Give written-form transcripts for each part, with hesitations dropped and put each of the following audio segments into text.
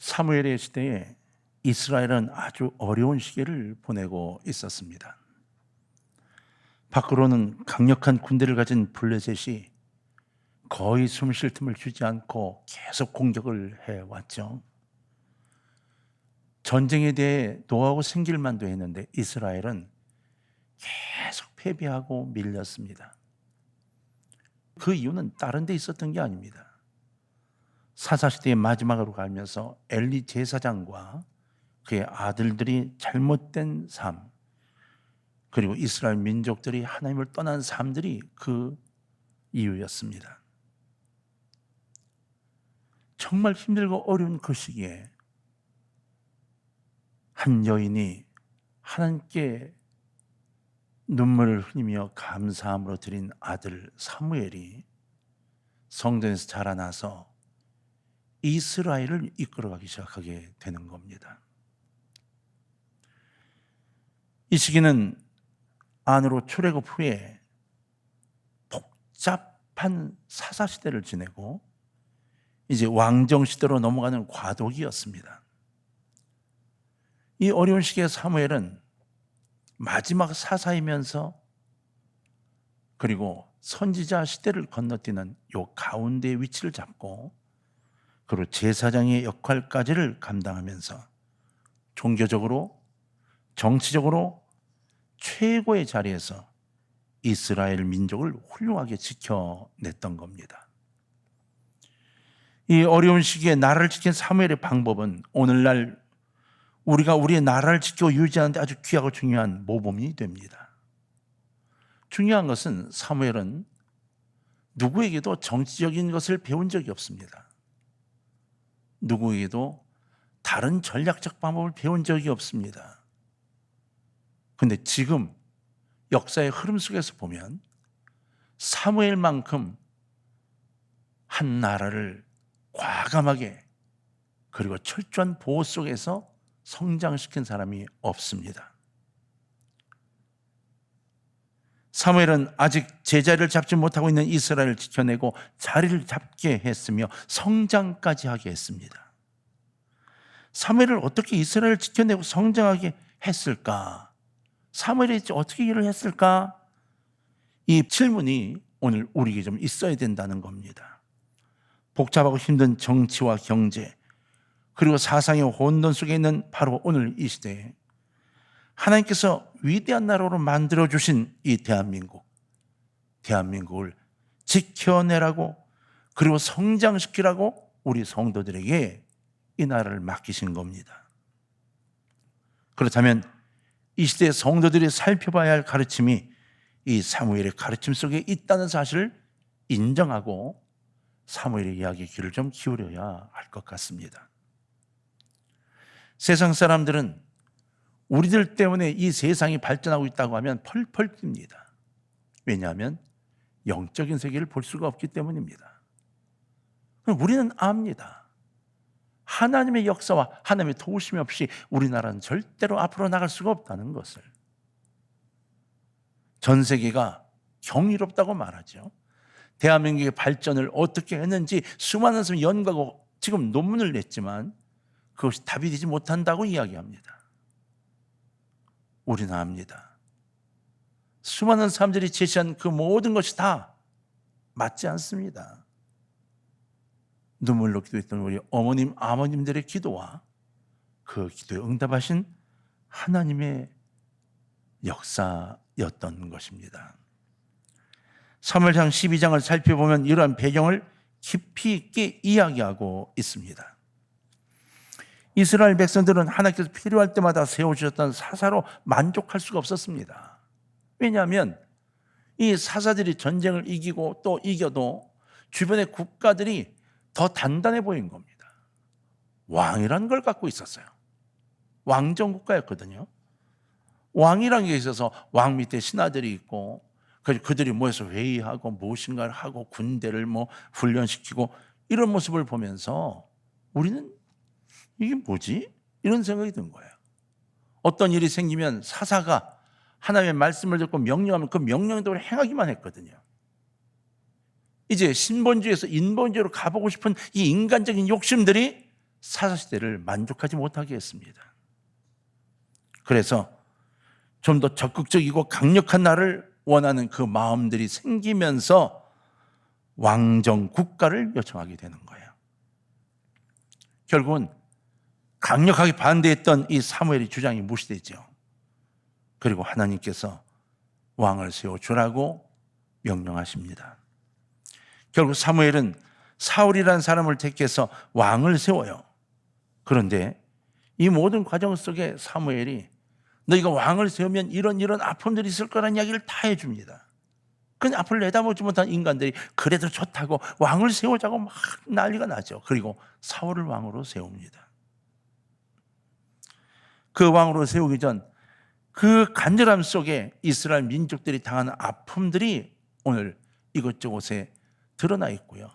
사무엘의 시대에 이스라엘은 아주 어려운 시기를 보내고 있었습니다. 밖으로는 강력한 군대를 가진 블레셋이 거의 숨 쉴 틈을 주지 않고 계속 공격을 해왔죠. 전쟁에 대해 노하고 생길만도 했는데 이스라엘은 계속 패배하고 밀렸습니다. 그 이유는 다른 데 있었던 게 아닙니다. 사사시대의 마지막으로 가면서 엘리 제사장과 그의 아들들이 잘못된 삶, 그리고 이스라엘 민족들이 하나님을 떠난 삶들이 그 이유였습니다. 정말 힘들고 어려운 그 시기에 한 여인이 하나님께 눈물을 흘리며 감사함으로 드린 아들 사무엘이 성전에서 자라나서 이스라엘을 이끌어가기 시작하게 되는 겁니다. 이 시기는 안으로 출애굽 후에 복잡한 사사시대를 지내고 이제 왕정시대로 넘어가는 과도기였습니다. 이 어려운 시기에 사무엘은 마지막 사사이면서 그리고 선지자 시대를 건너뛰는 요 가운데의 위치를 잡고 그리고 제사장의 역할까지를 감당하면서 종교적으로 정치적으로 최고의 자리에서 이스라엘 민족을 훌륭하게 지켜냈던 겁니다. 이 어려운 시기에 나라를 지킨 사무엘의 방법은 오늘날 우리가 우리의 나라를 지켜 유지하는 데 아주 귀하고 중요한 모범이 됩니다. 중요한 것은 사무엘은 누구에게도 정치적인 것을 배운 적이 없습니다. 누구에게도 다른 전략적 방법을 배운 적이 없습니다. 그런데 지금 역사의 흐름 속에서 보면 사무엘만큼 한 나라를 과감하게 그리고 철저한 보호 속에서 성장시킨 사람이 없습니다. 사무엘은 아직 제자리를 잡지 못하고 있는 이스라엘을 지켜내고 자리를 잡게 했으며 성장까지 하게 했습니다. 사무엘을 어떻게 이스라엘을 지켜내고 성장하게 했을까? 사무엘이 어떻게 일을 했을까? 이 질문이 오늘 우리에게 좀 있어야 된다는 겁니다. 복잡하고 힘든 정치와 경제 그리고 사상의 혼돈 속에 있는 바로 오늘 이 시대에 하나님께서 위대한 나라로 만들어주신 이 대한민국을 지켜내라고 그리고 성장시키라고 우리 성도들에게 이 나라를 맡기신 겁니다. 그렇다면 이 시대의 성도들이 살펴봐야 할 가르침이 이 사무엘의 가르침 속에 있다는 사실을 인정하고 사무엘의 이야기에 귀를 좀 기울여야 할 것 같습니다. 세상 사람들은 우리들 때문에 이 세상이 발전하고 있다고 하면 펄펄 뜁니다. 왜냐하면 영적인 세계를 볼 수가 없기 때문입니다. 우리는 압니다. 하나님의 역사와 하나님의 도우심이 없이 우리나라는 절대로 앞으로 나갈 수가 없다는 것을. 전 세계가 경이롭다고 말하죠. 대한민국의 발전을 어떻게 했는지 수많은 사람이 연구하고 지금 논문을 냈지만 그것이 답이 되지 못한다고 이야기합니다. 우리는 압니다. 수많은 사람들이 제시한 그 모든 것이 다 맞지 않습니다. 눈물로 기도했던 우리 어머님, 아버님들의 기도와 그 기도에 응답하신 하나님의 역사였던 것입니다. 사무엘상 12장을 살펴보면 이러한 배경을 깊이 있게 이야기하고 있습니다. 이스라엘 백성들은 하나님께서 필요할 때마다 세워주셨던 사사로 만족할 수가 없었습니다. 왜냐하면 이 사사들이 전쟁을 이기고 또 이겨도 주변의 국가들이 더 단단해 보인 겁니다. 왕이라는 걸 갖고 있었어요. 왕정 국가였거든요. 왕이라는 게 있어서 왕 밑에 신하들이 있고 그들이 모여서 회의하고 무엇인가를 하고 군대를 훈련시키고 이런 모습을 보면서 우리는 이게 뭐지? 이런 생각이 든 거예요. 어떤 일이 생기면 사사가 하나님의 말씀을 듣고 명령하면 그 명령대로 행하기만 했거든요. 이제 신본주의에서 인본주의로 가보고 싶은 이 인간적인 욕심들이 사사시대를 만족하지 못하게 했습니다. 그래서 좀 더 적극적이고 강력한 나라를 원하는 그 마음들이 생기면서 왕정 국가를 요청하게 되는 거예요. 결국은 강력하게 반대했던 이 사무엘의 주장이 무시되죠. 그리고 하나님께서 왕을 세워주라고 명령하십니다. 결국 사무엘은 사울이라는 사람을 택해서 왕을 세워요. 그런데 이 모든 과정 속에 사무엘이 너희가 왕을 세우면 이런 아픔들이 있을 거라는 이야기를 다 해줍니다. 그냥 앞을 내다보지 못한 인간들이 그래도 좋다고 왕을 세우자고 막 난리가 나죠. 그리고 사울을 왕으로 세웁니다. 그 왕으로 세우기 전 그 간절함 속에 이스라엘 민족들이 당하는 아픔들이 오늘 이것저것에 드러나 있고요.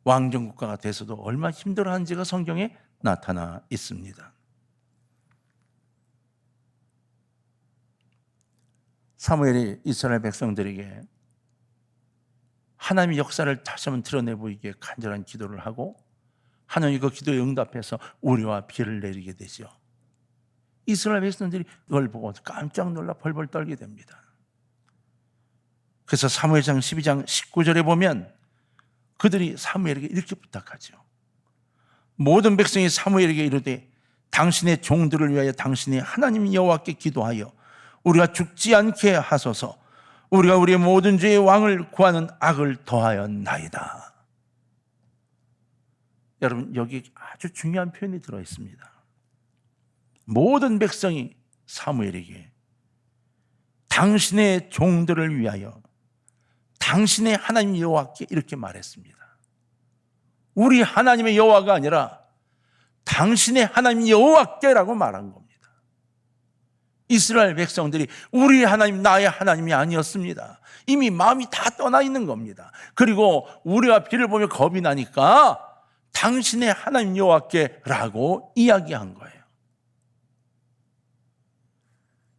왕정국가가 돼서도 얼마나 힘들어하는지가 성경에 나타나 있습니다. 사무엘이 이스라엘 백성들에게 하나님의 역사를 다시 한번 드러내 보이기에 간절한 기도를 하고 하나님이 그 기도에 응답해서 우리와 비를 내리게 되죠. 이스라엘 백성들이 그걸 보고 깜짝 놀라 벌벌 떨게 됩니다. 그래서 사무엘상 12장 19절에 보면 그들이 사무엘에게 이렇게 부탁하죠. 모든 백성이 사무엘에게 이르되 당신의 종들을 위하여 당신의 하나님 여호와께 기도하여 우리가 죽지 않게 하소서. 우리가 우리의 모든 죄의 왕을 구하는 악을 더하였나이다. 여러분, 여기 아주 중요한 표현이 들어 있습니다. 모든 백성이 사무엘에게 당신의 종들을 위하여 당신의 하나님 여호와께 이렇게 말했습니다. 우리 하나님의 여호와가 아니라 당신의 하나님 여호와께라고 말한 겁니다. 이스라엘 백성들이 우리 하나님, 나의 하나님이 아니었습니다. 이미 마음이 다 떠나 있는 겁니다. 그리고 우리가 비를 보며 겁이 나니까 당신의 하나님 여호와께라고 이야기한 거예요.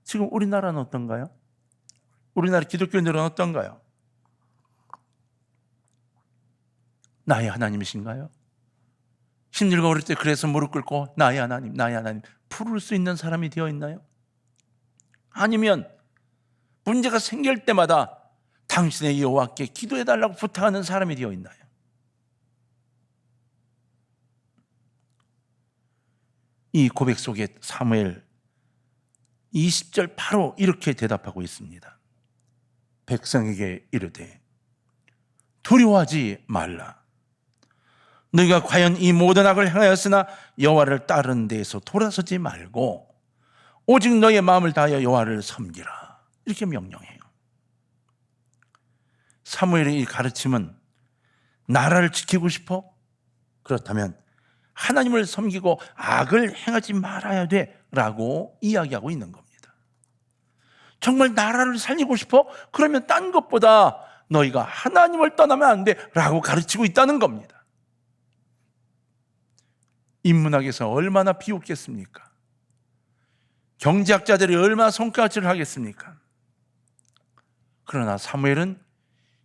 지금 우리나라는 어떤가요? 우리나라 기독교인들은 어떤가요? 나의 하나님이신가요? 힘들고 어릴 때 그래서 무릎 꿇고 나의 하나님, 나의 하나님 부를 수 있는 사람이 되어 있나요? 아니면 문제가 생길 때마다 당신의 여호와께 기도해달라고 부탁하는 사람이 되어 있나요? 이 고백 속에 사무엘 20절 바로 이렇게 대답하고 있습니다. 백성에게 이르되 두려워하지 말라. 너희가 과연 이 모든 악을 행하였으나 여호와를 따르는 데에서 돌아서지 말고 오직 너희의 마음을 다하여 여호와를 섬기라. 이렇게 명령해요. 사무엘의 이 가르침은 나라를 지키고 싶어? 그렇다면 하나님을 섬기고 악을 행하지 말아야 돼 라고 이야기하고 있는 겁니다. 정말 나라를 살리고 싶어? 그러면 딴 것보다 너희가 하나님을 떠나면 안 돼 라고 가르치고 있다는 겁니다. 인문학에서 얼마나 비웃겠습니까? 경제학자들이 얼마나 손가락질을 하겠습니까? 그러나 사무엘은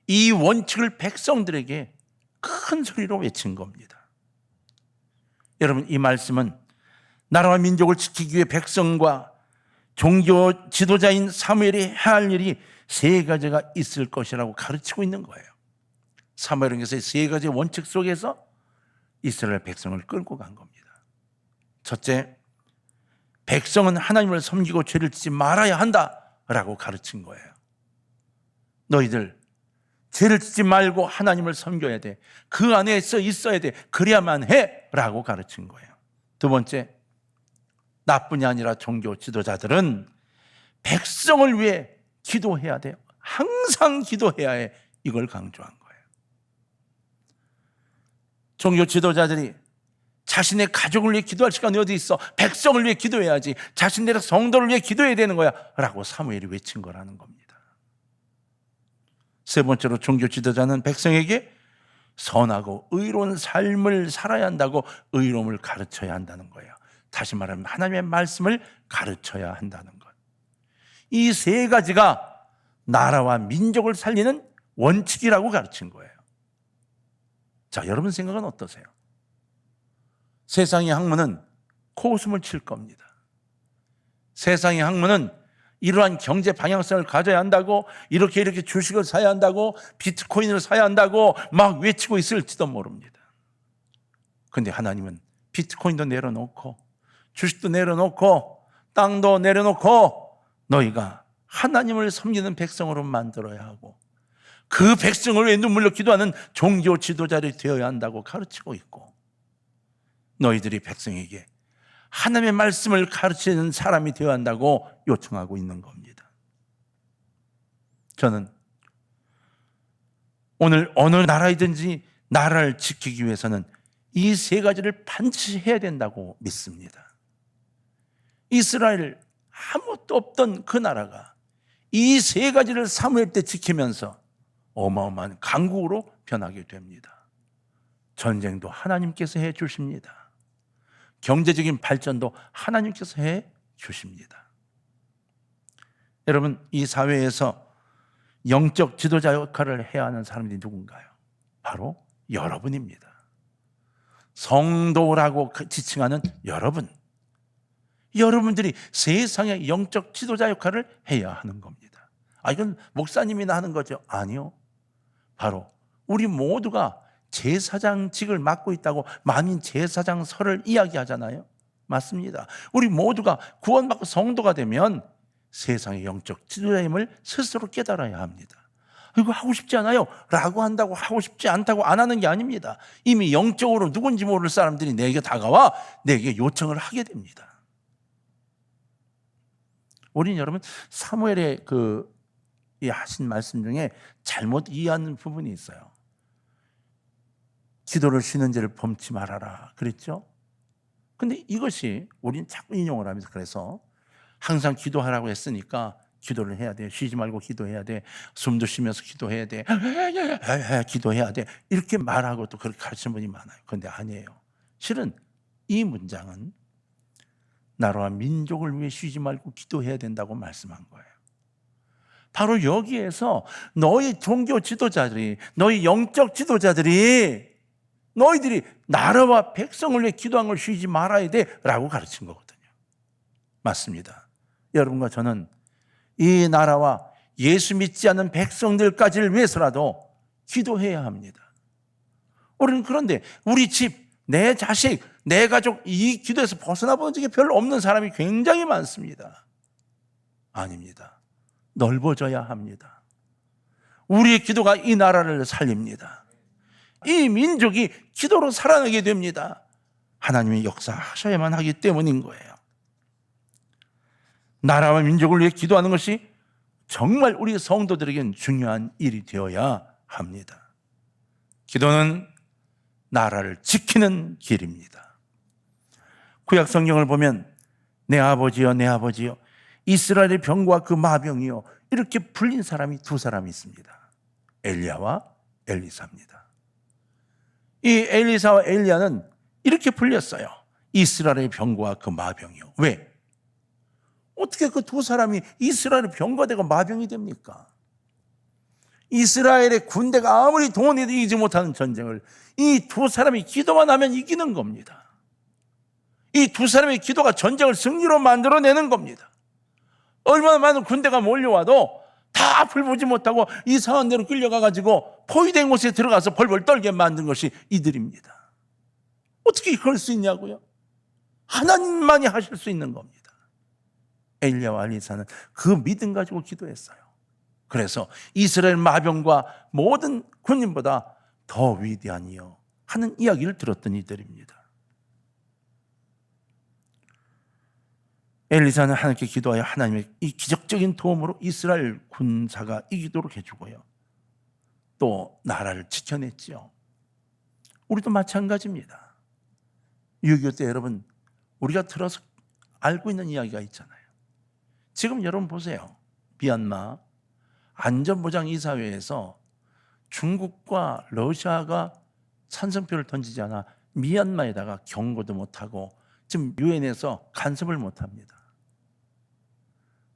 이 원칙을 백성들에게 큰 소리로 외친 겁니다. 여러분, 이 말씀은 나라와 민족을 지키기 위해 백성과 종교 지도자인 사무엘이 해야 할 일이 세 가지가 있을 것이라고 가르치고 있는 거예요. 사무엘에게서 세 가지의 원칙 속에서 이스라엘 백성을 끌고 간 겁니다. 첫째, 백성은 하나님을 섬기고 죄를 짓지 말아야 한다라고 가르친 거예요. 너희들 죄를 짓지 말고 하나님을 섬겨야 돼. 그 안에서 있어야 돼. 그래야만 해라고 가르친 거예요. 두 번째, 나뿐이 아니라 종교 지도자들은 백성을 위해 기도해야 돼요. 항상 기도해야 해. 이걸 강조한 거예요. 종교 지도자들이 자신의 가족을 위해 기도할 시간이 어디 있어? 백성을 위해 기도해야지. 자신들의 성도를 위해 기도해야 되는 거야 라고 사무엘이 외친 거라는 겁니다. 세 번째로 종교 지도자는 백성에게 선하고 의로운 삶을 살아야 한다고 의로움을 가르쳐야 한다는 거예요. 다시 말하면 하나님의 말씀을 가르쳐야 한다는 것. 이 세 가지가 나라와 민족을 살리는 원칙이라고 가르친 거예요. 자, 여러분 생각은 어떠세요? 세상의 학문은 코웃음을 칠 겁니다. 세상의 학문은 이러한 경제 방향성을 가져야 한다고, 이렇게 주식을 사야 한다고, 비트코인을 사야 한다고 막 외치고 있을지도 모릅니다. 그런데 하나님은 비트코인도 내려놓고 주식도 내려놓고 땅도 내려놓고 너희가 하나님을 섬기는 백성으로 만들어야 하고, 그 백성을 위해 눈물로 기도하는 종교 지도자들이 되어야 한다고 가르치고 있고, 너희들이 백성에게 하나님의 말씀을 가르치는 사람이 되어야 한다고 요청하고 있는 겁니다. 저는 오늘 어느 나라이든지 나라를 지키기 위해서는 이 세 가지를 반드시 해야 된다고 믿습니다. 이스라엘, 아무것도 없던 그 나라가 이 세 가지를 사무엘 때 지키면서 어마어마한 강국으로 변하게 됩니다. 전쟁도 하나님께서 해 주십니다. 경제적인 발전도 하나님께서 해 주십니다. 여러분, 이 사회에서 영적 지도자 역할을 해야 하는 사람들이 누군가요? 바로 여러분입니다. 성도라고 지칭하는 여러분. 여러분들이 세상의 영적 지도자 역할을 해야 하는 겁니다. 이건 목사님이나 하는 거죠? 아니요. 바로 우리 모두가 제사장직을 맡고 있다고 만인 제사장설을 이야기하잖아요. 맞습니다. 우리 모두가 구원받고 성도가 되면 세상의 영적 지도자임을 스스로 깨달아야 합니다. 이거 하고 싶지 않아요 라고 한다고 하고 싶지 않다고 안 하는 게 아닙니다. 이미 영적으로 누군지 모를 사람들이 내게 다가와 내게 요청을 하게 됩니다. 우리는 여러분 사무엘의 이 하신 말씀 중에 잘못 이해하는 부분이 있어요. 기도를 쉬는 죄를 범치 말아라 그랬죠? 근데 이것이 우리는 자꾸 인용을 하면서, 그래서 항상 기도하라고 했으니까 기도를 해야 돼, 쉬지 말고 기도해야 돼, 숨도 쉬면서 기도해야 돼, 기도해야 돼, 이렇게 말하고 또 그렇게 가르치는 분이 많아요. 그런데 아니에요. 실은 이 문장은 나라와 민족을 위해 쉬지 말고 기도해야 된다고 말씀한 거예요. 바로 여기에서 너희 종교 지도자들이, 너희 영적 지도자들이 너희들이 나라와 백성을 위해 기도한 걸 쉬지 말아야 돼 라고 가르친 거거든요. 맞습니다. 여러분과 저는 이 나라와 예수 믿지 않는 백성들까지를 위해서라도 기도해야 합니다. 우리는 그런데 우리 집, 내 자식, 내 가족, 이 기도에서 벗어나 본 적이 별로 없는 사람이 굉장히 많습니다. 아닙니다. 넓어져야 합니다. 우리의 기도가 이 나라를 살립니다. 이 민족이 기도로 살아나게 됩니다. 하나님이 역사하셔야만 하기 때문인 거예요. 나라와 민족을 위해 기도하는 것이 정말 우리 성도들에게는 중요한 일이 되어야 합니다. 기도는 나라를 지키는 길입니다. 구약 성경을 보면 내 아버지여 내 아버지여 이스라엘의 병과 그 마병이요, 이렇게 불린 사람이 두 사람이 있습니다. 엘리야와 엘리사입니다. 이 엘리사와 엘리야는 이렇게 불렸어요. 이스라엘의 병과 그 마병이요. 왜? 어떻게 그 두 사람이 이스라엘의 병과 되고 마병이 됩니까? 이스라엘의 군대가 아무리 동원해도 이기지 못하는 전쟁을 이 두 사람이 기도만 하면 이기는 겁니다. 이 두 사람의 기도가 전쟁을 승리로 만들어내는 겁니다. 얼마나 많은 군대가 몰려와도 다 불보지 못하고 이상한 데로 끌려가가지고 포위된 곳에 들어가서 벌벌 떨게 만든 것이 이들입니다. 어떻게 그럴 수 있냐고요? 하나님만이 하실 수 있는 겁니다. 엘리야와 엘리사는 그 믿음 가지고 기도했어요. 그래서 이스라엘 마병과 모든 군인보다 더 위대하니요 하는 이야기를 들었던 이들입니다. 엘리사는 하나님께 기도하여 하나님의 이 기적적인 도움으로 이스라엘 군사가 이기도록 해주고요, 또 나라를 지켜냈지요. 우리도 마찬가지입니다. 6.25 때 여러분 우리가 들어서 알고 있는 이야기가 있잖아요. 지금 여러분 보세요. 미얀마 안전보장이사회에서 중국과 러시아가 찬성표를 던지지 않아 미얀마에다가 경고도 못하고 지금 유엔에서 간섭을 못합니다.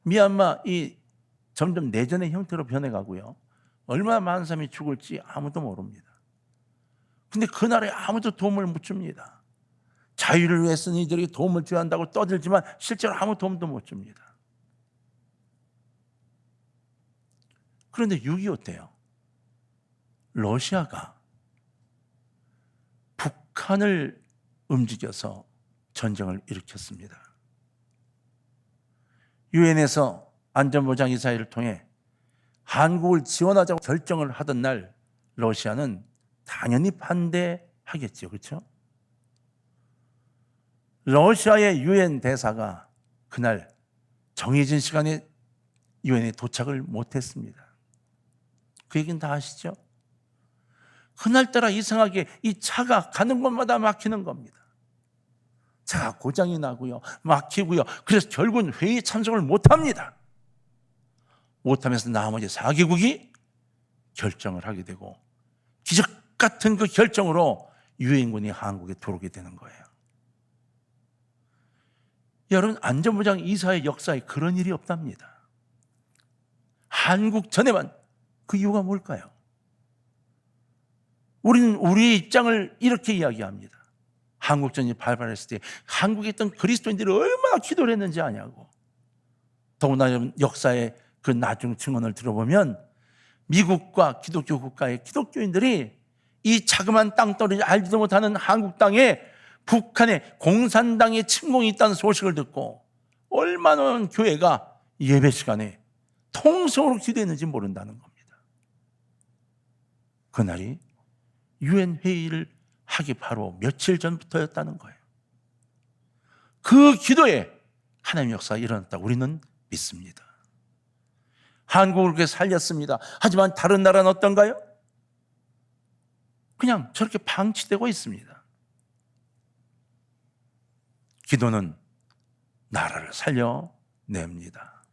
미얀마 이 점점 내전의 형태로 변해가고요, 얼마나 많은 사람이 죽을지 아무도 모릅니다. 근데 그 나라에 아무도 도움을 못 줍니다. 자유를 위해 쓰는 이들에게 도움을 줘야 한다고 떠들지만 실제로 아무 도움도 못 줍니다. 그런데 6.25 때요, 러시아가 북한을 움직여서 전쟁을 일으켰습니다. 유엔에서 안전보장이사회를 통해 한국을 지원하자고 결정을 하던 날 러시아는 당연히 반대하겠죠. 그렇죠? 러시아의 유엔 대사가 그날 정해진 시간에 유엔에 도착을 못했습니다. 그 얘기는 다 아시죠? 그날따라 이상하게 이 차가 가는 곳마다 막히는 겁니다. 차가 고장이 나고요, 막히고요. 그래서 결국은 회의에 참석을 못합니다. 못하면서 나머지 4개국이 결정을 하게 되고 기적 같은 그 결정으로 유엔군이 한국에 들어오게 되는 거예요. 여러분, 안전보장 이사회 역사에 그런 일이 없답니다. 한국 전에만. 그 이유가 뭘까요? 우리는 우리의 입장을 이렇게 이야기합니다. 한국전이 발발했을 때 한국에 있던 그리스도인들이 얼마나 기도를 했는지 아냐고. 더구나 역사의 그 나중 증언을 들어보면 미국과 기독교 국가의 기독교인들이 이 자그마한 땅덩어리 알지도 못하는 한국 땅에 북한의 공산당의 침공이 있다는 소식을 듣고 얼마나 많은 교회가 예배 시간에 통성으로 기도했는지 모른다는 겁니다. 그날이 유엔 회의를 하기 바로 며칠 전부터였다는 거예요. 그 기도에 하나님의 역사가 일어났다고 우리는 믿습니다. 한국을 그렇게 살렸습니다. 하지만 다른 나라는 어떤가요? 그냥 저렇게 방치되고 있습니다. 기도는 나라를 살려냅니다.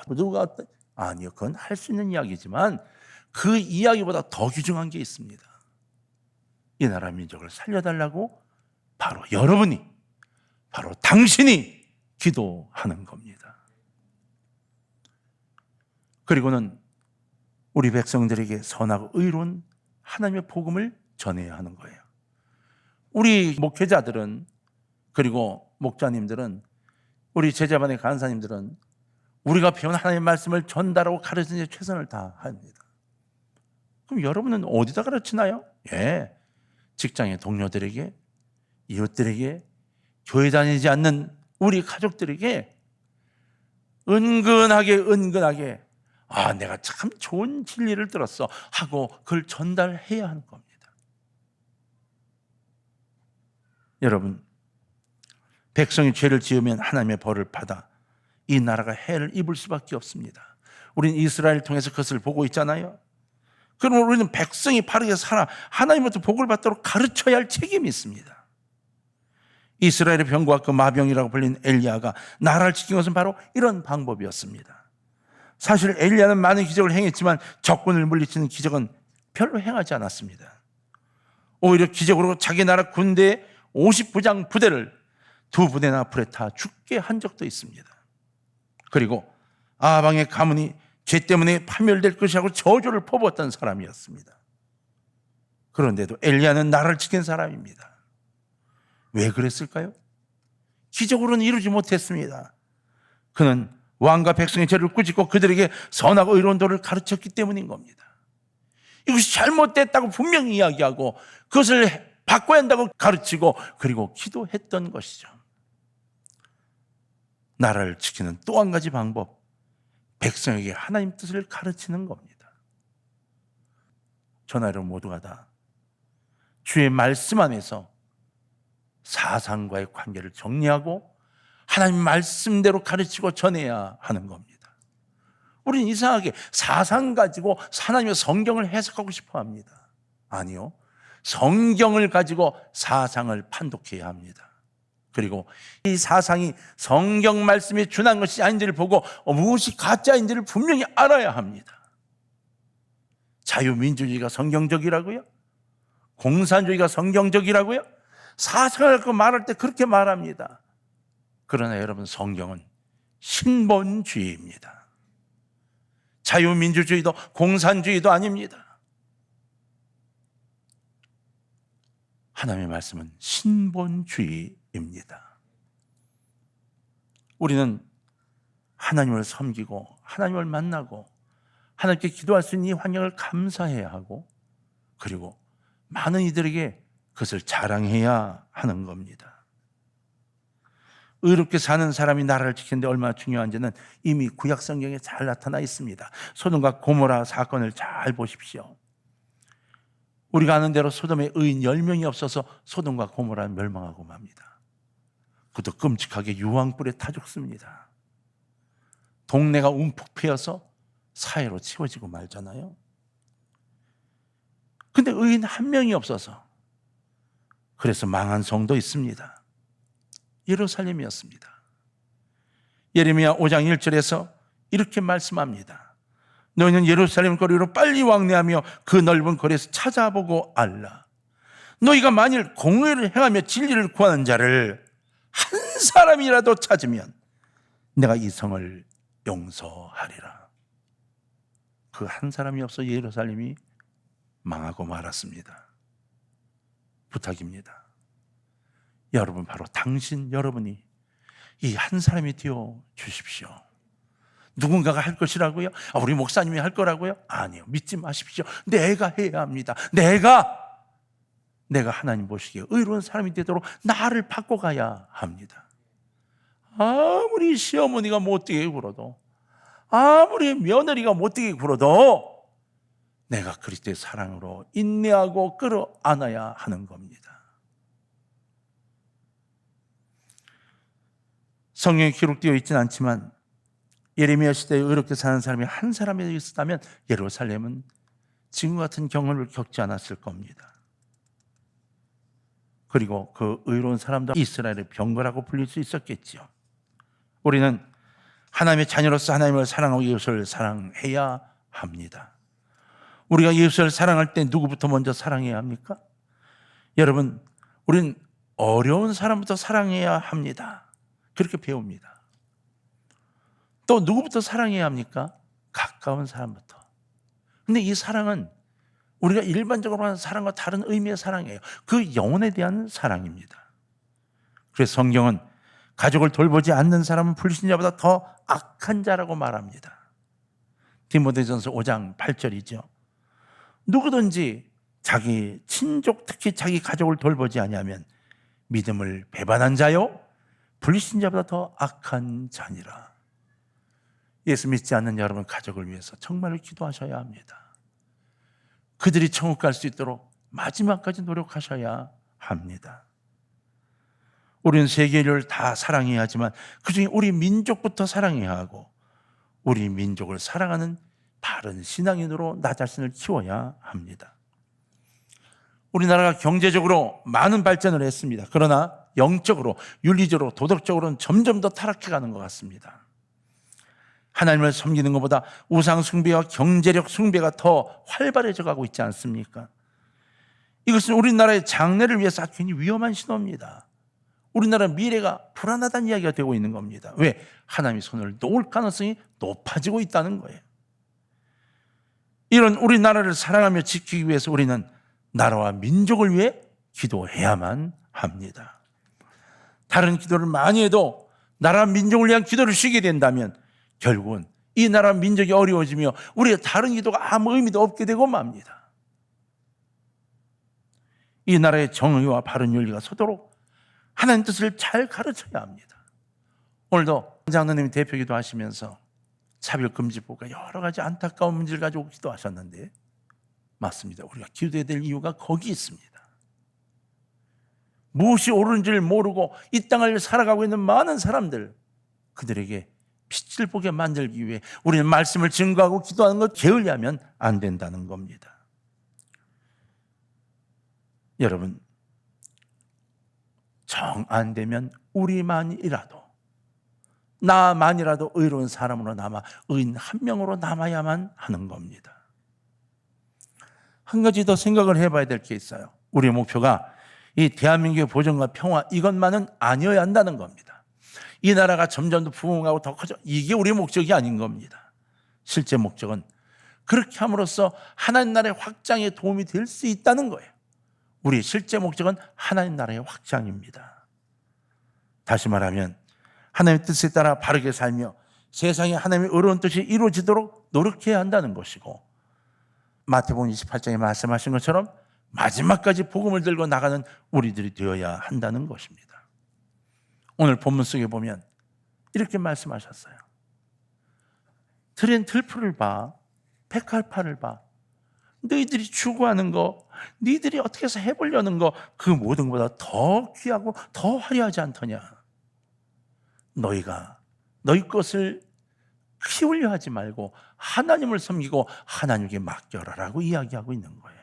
누가 아니요, 그건 할 수 있는 이야기지만 그 이야기보다 더 귀중한 게 있습니다. 이 나라 민족을 살려달라고 바로 여러분이, 바로 당신이 기도하는 겁니다. 그리고는 우리 백성들에게 선하고 의로운 하나님의 복음을 전해야 하는 거예요. 우리 목회자들은, 그리고 목자님들은, 우리 제자반의 간사님들은 우리가 배운 하나님의 말씀을 전달하고 가르치는 데 최선을 다합니다. 그럼 여러분은 어디다 가르치나요? 직장의 동료들에게, 이웃들에게, 교회 다니지 않는 우리 가족들에게 은근하게 내가 참 좋은 진리를 들었어 하고 그걸 전달해야 하는 겁니다. 여러분, 백성이 죄를 지으면 하나님의 벌을 받아 이 나라가 해를 입을 수밖에 없습니다. 우리는 이스라엘을 통해서 그것을 보고 있잖아요. 그럼 우리는 백성이 바르게 살아 하나님부터 복을 받도록 가르쳐야 할 책임이 있습니다. 이스라엘의 병과 그 마병이라고 불린 엘리야가 나라를 지킨 것은 바로 이런 방법이었습니다. 사실 엘리야는 많은 기적을 행했지만 적군을 물리치는 기적은 별로 행하지 않았습니다. 오히려 기적으로 자기 나라 군대의 50부장 부대를 2부대나 불에 타 죽게 한 적도 있습니다. 그리고 아방의 가문이 죄 때문에 파멸될 것이라고 저주를 퍼부었던 사람이었습니다. 그런데도 엘리야는 나라를 지킨 사람입니다. 왜 그랬을까요? 기적으로는 이루지 못했습니다. 그는 왕과 백성의 죄를 꾸짖고 그들에게 선하고 의로운 도를 가르쳤기 때문인 겁니다. 이것이 잘못됐다고 분명히 이야기하고 그것을 바꿔야 한다고 가르치고 그리고 기도했던 것이죠. 나라를 지키는 또 한 가지 방법, 백성에게 하나님 뜻을 가르치는 겁니다. 저나 여러분 모두가 다 주의 말씀 안에서 사상과의 관계를 정리하고 하나님 말씀대로 가르치고 전해야 하는 겁니다. 우리는 이상하게 사상 가지고 하나님의 성경을 해석하고 싶어 합니다. 아니요, 성경을 가지고 사상을 판독해야 합니다. 그리고 이 사상이 성경 말씀에 준한 것이 아닌지를 보고 무엇이 가짜인지를 분명히 알아야 합니다. 자유민주주의가 성경적이라고요? 공산주의가 성경적이라고요? 사상을 갖고 말할 때 그렇게 말합니다. 그러나 여러분, 성경은 신본주의입니다. 자유민주주의도 공산주의도 아닙니다. 하나님의 말씀은 신본주의입니다. 우리는 하나님을 섬기고 하나님을 만나고 하나님께 기도할 수 있는 이 환경을 감사해야 하고, 그리고 많은 이들에게 그것을 자랑해야 하는 겁니다. 의롭게 사는 사람이 나라를 지키는데 얼마나 중요한지는 이미 구약 성경에 잘 나타나 있습니다. 소돔과 고모라 사건을 잘 보십시오. 우리가 아는 대로 소돔에 의인 10명이 없어서 소돔과 고모라는 멸망하고 맙니다. 그것도 끔찍하게 유황불에 타 죽습니다. 동네가 움푹 패여서 사해로 치워지고 말잖아요. 근데 의인 한 명이 없어서 그래서 망한 성도 있습니다. 예루살렘이었습니다. 예레미야 5장 1절에서 이렇게 말씀합니다. 너희는 예루살렘 거리로 빨리 왕래하며 그 넓은 거리에서 찾아보고 알라. 너희가 만일 공의를 행하며 진리를 구하는 자를 한 사람이라도 찾으면 내가 이 성을 용서하리라. 그 한 사람이 없어 예루살렘이 망하고 말았습니다. 부탁입니다. 여러분, 바로 당신 여러분이 이 한 사람이 되어 주십시오. 누군가가 할 것이라고요? 우리 목사님이 할 거라고요? 아니요, 믿지 마십시오. 내가 해야 합니다. 내가 하나님 보시기에 의로운 사람이 되도록 나를 바꿔가야 합니다. 아무리 시어머니가 못되게 굴어도, 아무리 며느리가 못되게 굴어도 내가 그리스도의 사랑으로 인내하고 끌어안아야 하는 겁니다. 성경에 기록되어 있지는 않지만 예레미야 시대에 의롭게 사는 사람이 한 사람이 있었다면 예루살렘은 지금 같은 경험을 겪지 않았을 겁니다. 그리고 그 의로운 사람도 이스라엘의 병거라고 불릴 수 있었겠죠. 우리는 하나님의 자녀로서 하나님을 사랑하고 이웃을 사랑해야 합니다. 우리가 이웃을 사랑할 때 누구부터 먼저 사랑해야 합니까? 여러분, 우리는 어려운 사람부터 사랑해야 합니다. 그렇게 배웁니다. 또 누구부터 사랑해야 합니까? 가까운 사람부터. 근데 이 사랑은 우리가 일반적으로 하는 사랑과 다른 의미의 사랑이에요. 그 영혼에 대한 사랑입니다. 그래서 성경은 가족을 돌보지 않는 사람은 불신자보다 더 악한 자라고 말합니다. 디모데전서 5장 8절이죠. 누구든지 자기 친족, 특히 자기 가족을 돌보지 아니하면 믿음을 배반한 자요 불신자보다 더 악한 자니라. 예수 믿지 않는 여러분 가족을 위해서 정말로 기도하셔야 합니다. 그들이 천국 갈 수 있도록 마지막까지 노력하셔야 합니다. 우리는 세계를 다 사랑해야 하지만 그중에 우리 민족부터 사랑해야 하고, 우리 민족을 사랑하는 바른 신앙인으로 나 자신을 키워야 합니다. 우리나라가 경제적으로 많은 발전을 했습니다. 그러나 영적으로, 윤리적으로, 도덕적으로는 점점 더 타락해가는 것 같습니다. 하나님을 섬기는 것보다 우상 숭배와 경제력 숭배가 더 활발해져 가고 있지 않습니까? 이것은 우리나라의 장래를 위해서 굉장히 위험한 신호입니다. 우리나라 미래가 불안하다는 이야기가 되고 있는 겁니다. 왜? 하나님이 손을 놓을 가능성이 높아지고 있다는 거예요. 이런 우리나라를 사랑하며 지키기 위해서 우리는 나라와 민족을 위해 기도해야만 합니다. 다른 기도를 많이 해도 나라와 민족을 위한 기도를 쉬게 된다면 결국은 이 나라 민족이 어려워지며 우리의 다른 기도가 아무 의미도 없게 되고 맙니다. 이 나라의 정의와 바른 윤리가 서도록 하나님 뜻을 잘 가르쳐야 합니다. 오늘도 장로님이 대표기도 하시면서 차별금지법과 여러 가지 안타까운 문제를 가지고 기도하셨는데, 맞습니다. 우리가 기도해야 될 이유가 거기 있습니다. 무엇이 옳은지를 모르고 이 땅을 살아가고 있는 많은 사람들, 그들에게 빛을 보게 만들기 위해 우리는 말씀을 증거하고 기도하는 것 게을리하면 안 된다는 겁니다. 여러분, 정 안 되면 우리만이라도, 나만이라도 의로운 사람으로 남아 의인 한 명으로 남아야만 하는 겁니다. 한 가지 더 생각을 해봐야 될 게 있어요. 우리의 목표가 이 대한민국의 보존과 평화, 이것만은 아니어야 한다는 겁니다. 이 나라가 점점 더 부흥하고 더 커져, 이게 우리의 목적이 아닌 겁니다. 실제 목적은 그렇게 함으로써 하나님 나라의 확장에 도움이 될 수 있다는 거예요. 우리의 실제 목적은 하나님 나라의 확장입니다. 다시 말하면 하나님의 뜻에 따라 바르게 살며 세상에 하나님의 의로운 뜻이 이루어지도록 노력해야 한다는 것이고, 마태복음 28장에 말씀하신 것처럼 마지막까지 복음을 들고 나가는 우리들이 되어야 한다는 것입니다. 오늘 본문 속에 보면 이렇게 말씀하셨어요. 들엔 들풀을 봐, 백할파를 봐. 너희들이 추구하는 거, 너희들이 어떻게 해서 해보려는 거, 그 모든 것보다 더 귀하고 더 화려하지 않더냐. 너희가 너희 것을 키우려 하지 말고 하나님을 섬기고 하나님께 맡겨라라고 이야기하고 있는 거예요.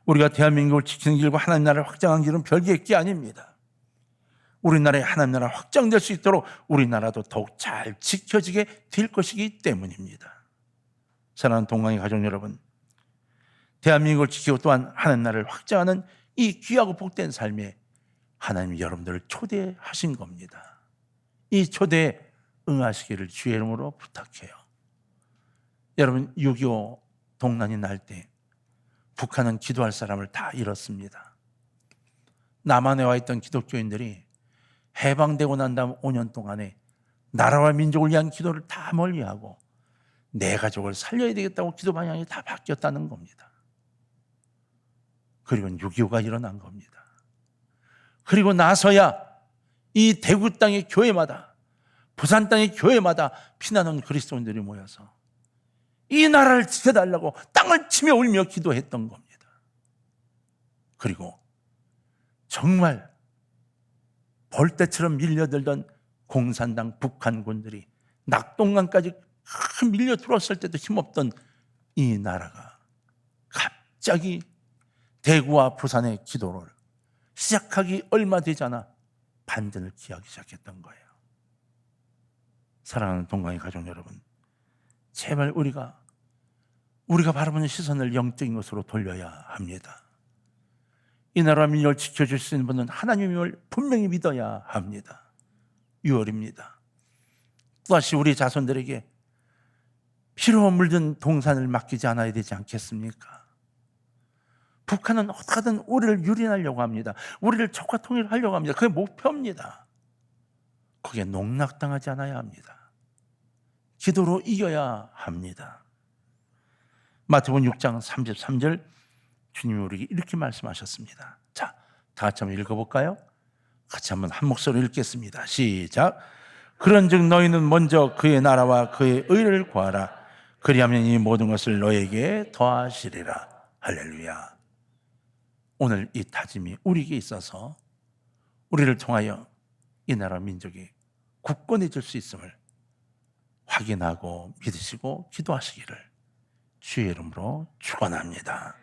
우리가 대한민국을 지키는 길과 하나님 나라를 확장하는 길은 별개의 게 아닙니다. 우리나라의 하나님 나라 확장될 수 있도록 우리나라도 더욱 잘 지켜지게 될 것이기 때문입니다. 사랑하는 동광의 가족 여러분, 대한민국을 지키고 또한 하나님 나라를 확장하는 이 귀하고 복된 삶에 하나님이 여러분들을 초대하신 겁니다. 이 초대에 응하시기를 주의 이름으로 부탁해요. 여러분, 6.25 동란이 날 때 북한은 기도할 사람을 다 잃었습니다. 남한에 와 있던 기독교인들이 해방되고 난 다음 5년 동안에 나라와 민족을 위한 기도를 다 멀리하고 내 가족을 살려야 되겠다고 기도 방향이 다 바뀌었다는 겁니다. 그리고 6.25가 일어난 겁니다. 그리고 나서야 이 대구 땅의 교회마다, 부산 땅의 교회마다 피난온 그리스도인들이 모여서 이 나라를 지켜달라고 땅을 치며 울며 기도했던 겁니다. 그리고 정말 벌떼처럼 밀려들던 공산당 북한군들이 낙동강까지 밀려 들어왔을 때도 힘없던 이 나라가 갑자기 대구와 부산의 기도를 시작하기 얼마 되지 않아 반전을 기하기 시작했던 거예요. 사랑하는 동광의 가족 여러분, 제발 우리가 바라보는 시선을 영적인 것으로 돌려야 합니다. 이 나라 민족을 지켜줄 수 있는 분은 하나님임을 분명히 믿어야 합니다. 6월입니다. 또다시 우리 자손들에게 피로 물든 동산을 맡기지 않아야 되지 않겠습니까? 북한은 어떻게든 우리를 유린하려고 합니다. 우리를 적과 통일하려고 합니다. 그게 목표입니다. 거기에 농락당하지 않아야 합니다. 기도로 이겨야 합니다. 마태복음 6장 33절 주님이 우리에게 이렇게 말씀하셨습니다. 자, 다 같이 한번 읽어볼까요? 같이 한번 한 목소리로 읽겠습니다. 시작. 그런즉 너희는 먼저 그의 나라와 그의 의를 구하라. 그리하면 이 모든 것을 너에게 더하시리라. 할렐루야. 오늘 이 다짐이 우리에게 있어서 우리를 통하여 이 나라 민족이 굳건해질 수 있음을 확인하고 믿으시고 기도하시기를 주의 이름으로 축원합니다.